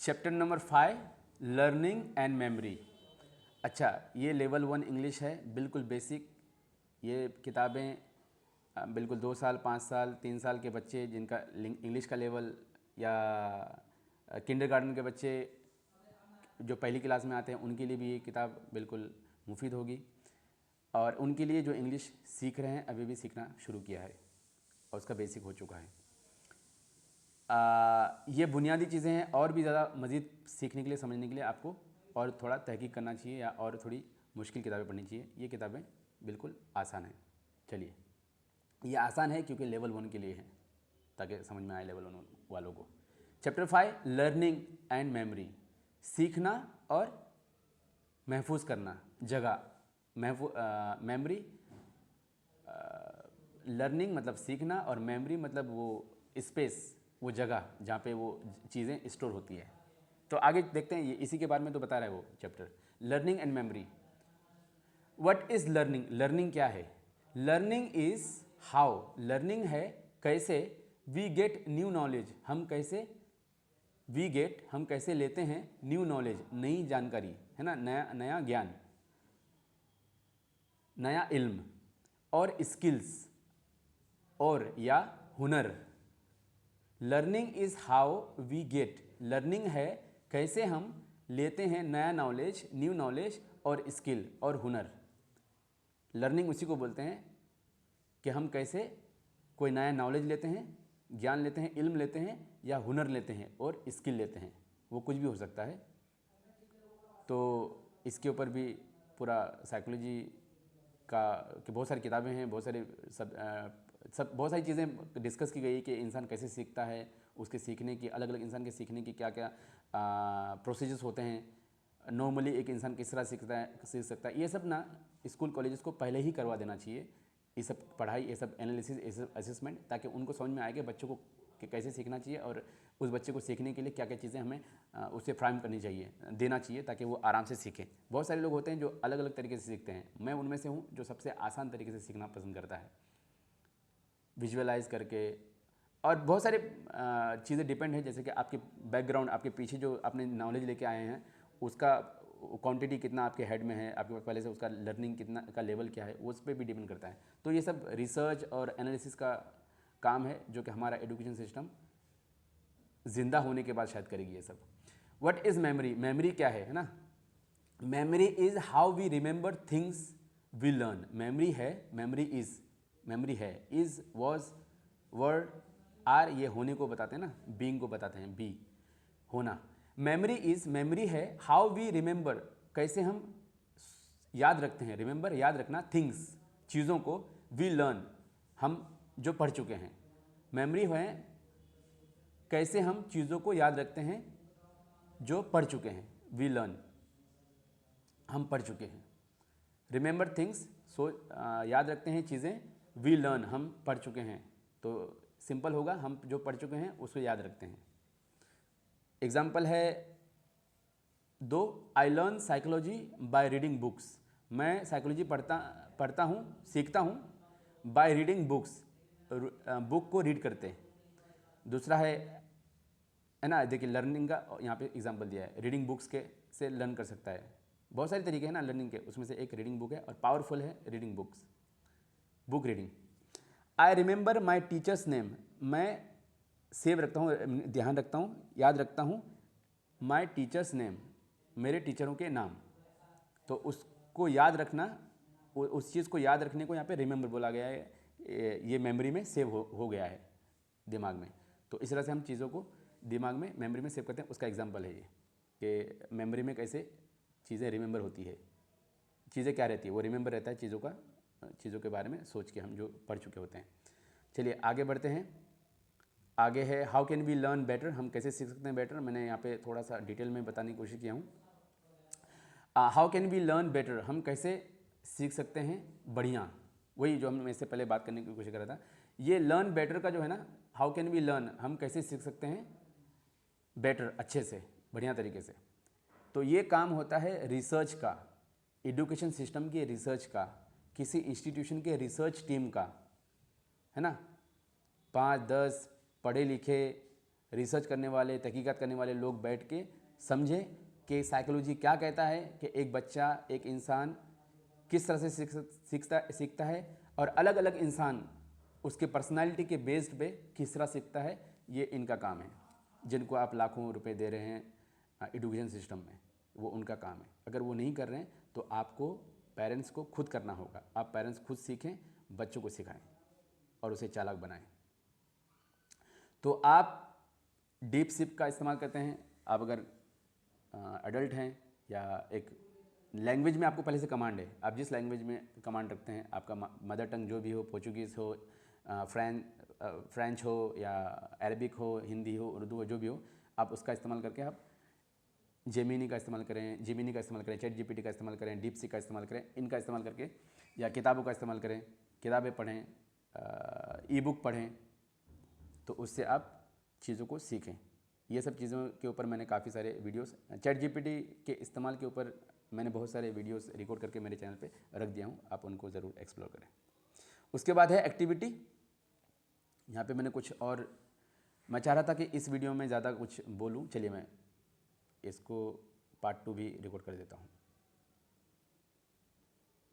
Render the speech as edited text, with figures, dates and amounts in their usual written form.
Chapter number 5 learning and memory. अच्छा, ये level 1 English है, बिल्कुल बेसिक। ये किताबें बिल्कुल 2 साल 5 साल 3 साल के बच्चे जिनका इंग्लिश का लेवल, या किंडरगार्टन के बच्चे जो पहली क्लास में आते हैं, उनके लिए भी ये किताब बिल्कुल मुफीद होगी। और उनके लिए जो इंग्लिश सीख रहे हैं, अभी भी सीखना शुरू किया है और उसका बेसिक हो चुका है। ये बुनियादी चीज़ें हैं। और भी ज़्यादा मज़ीद सीखने के लिए, समझने के लिए आपको और थोड़ा तहकीक करना चाहिए या और थोड़ी मुश्किल किताबें पढ़नी चाहिए। ये किताबें बिल्कुल आसान हैं। चलिए, ये आसान है क्योंकि लेवल 1 के लिए है, ताकि समझ में आए लेवल 1 वालों को। चैप्टर 5 लर्निंग एंड मेमोरी, सीखना और महफूज करना जगह। मेमोरी, लर्निंग मतलब सीखना, और मेमोरी मतलब वो स्पेस, वो जगह जहाँ पे वो चीज़ें स्टोर होती है। तो आगे देखते हैं, ये इसी के बारे में तो बता रहा है वो chapter, learning and memory. What is learning? Learning क्या है? लर्निंग इज़ हाउ, लर्निंग है कैसे, वी गेट न्यू नॉलेज, हम कैसे, हम कैसे लेते हैं न्यू नॉलेज, नई जानकारी, है ना, नया नया ज्ञान, नया इल्म, और स्किल्स, और या हुनर। Learning is how we get, learning है कैसे हम लेते हैं नया नॉलेज, न्यू नॉलेज, और स्किल और हुनर। लर्निंग उसी को बोलते हैं कि हम कैसे कोई नया नॉलेज लेते हैं, ज्ञान लेते हैं, इल्म लेते हैं, या हुनर लेते हैं, और स्किल लेते हैं। वो कुछ भी हो सकता है। तो इसके ऊपर भी पूरा साइकोलॉजी का कि बहुत सारी किताबें हैं, बहुत सारे बहुत सारी चीज़ें डिस्कस की गई कि इंसान कैसे सीखता है, उसके सीखने की अलग अलग, इंसान के सीखने की क्या क्या प्रोसीजर्स होते हैं। नॉर्मली एक इंसान किस तरह सीख सकता है। ये सब ना स्कूल कॉलेजेस को पहले ही करवा देना चाहिए, ये सब पढ़ाई, ये सब एनालिसिस, ये सब असेसमेंट, ताकि उनको समझ में आए कि बच्चों को कि कैसे सीखना चाहिए, और उस बच्चे को सीखने के लिए क्या क्या चीज़ें हमें उसे फ्राइम करनी चाहिए, देना चाहिए, ताकि वो आराम से सीखें। बहुत सारे लोग होते हैं जो अलग अलग तरीके से सीखते हैं। मैं उनमें से हूँ जो सबसे आसान तरीके से सीखना पसंद करता है, विजुअलाइज करके। और बहुत सारे चीज़ें डिपेंड है, जैसे कि आपके बैकग्राउंड, आपके पीछे जो आपने नॉलेज लेके आए हैं, उसका क्वांटिटी कितना आपके हेड में है, आपके पास पहले से उसका लर्निंग कितना का लेवल क्या है, उस पर भी डिपेंड करता है। तो ये सब रिसर्च और एनालिसिस का काम है, जो कि हमारा एजुकेशन सिस्टम जिंदा होने के बाद शायद करेगी ये सब। What is memory? मेमोरी क्या है ना? Memory is how we remember things we learn. Memory है, मेमोरी है, इज़, वॉज, वर्ड, आर, ये होने को बताते हैं ना, बीइंग को बताते हैं, बी, होना। मेमोरी है हाउ वी रिमेंबर, कैसे हम याद रखते हैं, रिमेंबर याद रखना, थिंग्स चीज़ों को, वी लर्न हम जो पढ़ चुके हैं। मेमोरी है कैसे हम चीज़ों को याद रखते हैं जो पढ़ चुके हैं, वी लर्न हम पढ़ चुके हैं। रिमेंबर थिंग्स, सो याद रखते हैं चीज़ें, वी लर्न हम पढ़ चुके हैं। तो सिंपल होगा, हम जो पढ़ चुके हैं उसको याद रखते हैं। एग्जाम्पल है दो, I learn psychology by reading books. मैं साइकोलॉजी पढ़ता हूँ, सीखता हूँ बाय रीडिंग बुक्स, बुक को रीड करते हैं। दूसरा है ना, देखिए लर्निंग का यहाँ पे एग्जांपल दिया है, रीडिंग बुक्स के से लर्न कर सकता है। बहुत सारे तरीके हैं ना लर्निंग के, उसमें से एक रीडिंग बुक है, और पावरफुल है reading books, book reading. I remember my teachers name, मैं सेव रखता हूँ, ध्यान रखता हूँ, याद रखता हूँ माई टीचर्स नेम, मेरे टीचरों के नाम। तो उसको याद रखना, उस चीज़ को याद रखने को यहाँ पे रिमेंबर बोला गया है, ये मेमोरी में सेव हो गया है दिमाग में। तो इस तरह से हम चीज़ों को दिमाग में, मेमोरी में सेव करते हैं। उसका एग्जांपल है ये कि मेमोरी में कैसे चीज़ें रिमेंबर होती है, चीज़ें क्या रहती है, वो रिमेंबर रहता है चीज़ों के बारे में सोच के, हम जो पढ़ चुके होते हैं। चलिए आगे बढ़ते हैं। आगे है how can we learn better, हम कैसे सीख सकते हैं बेटर। मैंने यहाँ पे थोड़ा सा डिटेल में बताने की कोशिश किया हूँ। How can we learn better, हम कैसे सीख सकते हैं बढ़िया, वही जो हम इससे पहले बात करने की कोशिश कर रहा था। ये लर्न बेटर का जो है ना, हाउ कैन वी लर्न, हम कैसे सीख सकते हैं बेटर, अच्छे से, बढ़िया तरीके से। तो ये काम होता है रिसर्च का, एजुकेशन सिस्टम के रिसर्च का, किसी इंस्टीट्यूशन के रिसर्च टीम का, है ना। 5-10 पढ़े लिखे रिसर्च करने वाले, तहकीकात करने वाले लोग बैठ के समझें कि साइकोलॉजी क्या कहता है, कि एक बच्चा, एक इंसान किस तरह से सीखता है, और अलग अलग इंसान उसके पर्सनालिटी के बेस्ड पे किस तरह सीखता है। ये इनका काम है, जिनको आप लाखों रुपए दे रहे हैं एजुकेशन सिस्टम में, वो उनका काम है। अगर वो नहीं कर रहे हैं तो आपको, पेरेंट्स को खुद करना होगा। आप पेरेंट्स खुद सीखें, बच्चों को सिखाएं और उसे चालाक बनाएं। तो आप डीप सिप का इस्तेमाल करते हैं। आप अगर एडल्ट हैं या एक लैंग्वेज में आपको पहले से कमांड है, आप जिस लैंग्वेज में कमांड रखते हैं, आपका मदर टंग जो भी हो, पोर्चुगीज़ हो, फ्रेंच हो या अरबिक हो, हिंदी हो, उर्दू हो, जो भी हो, आप उसका इस्तेमाल करके आप जेमिनी का इस्तेमाल करें, चैट जीपीटी का इस्तेमाल करें, डीप सी का इस्तेमाल करें। इनका इस्तेमाल करके, या किताबों का इस्तेमाल करें, किताबें पढ़ें, ई बुक पढ़ें, तो उससे आप चीज़ों को सीखें। ये सब चीज़ों के ऊपर मैंने काफ़ी सारे वीडियोस, चैट जीपीटी के इस्तेमाल के ऊपर मैंने बहुत सारे वीडियोस रिकॉर्ड करके मेरे चैनल पे रख दिया हूँ, आप उनको ज़रूर एक्सप्लोर करें। उसके बाद है एक्टिविटी। यहाँ पे मैंने कुछ और, मैं चाह रहा था कि इस वीडियो में ज़्यादा कुछ बोलूँ, चलिए मैं इसको पार्ट 2 भी रिकॉर्ड कर देता हूँ।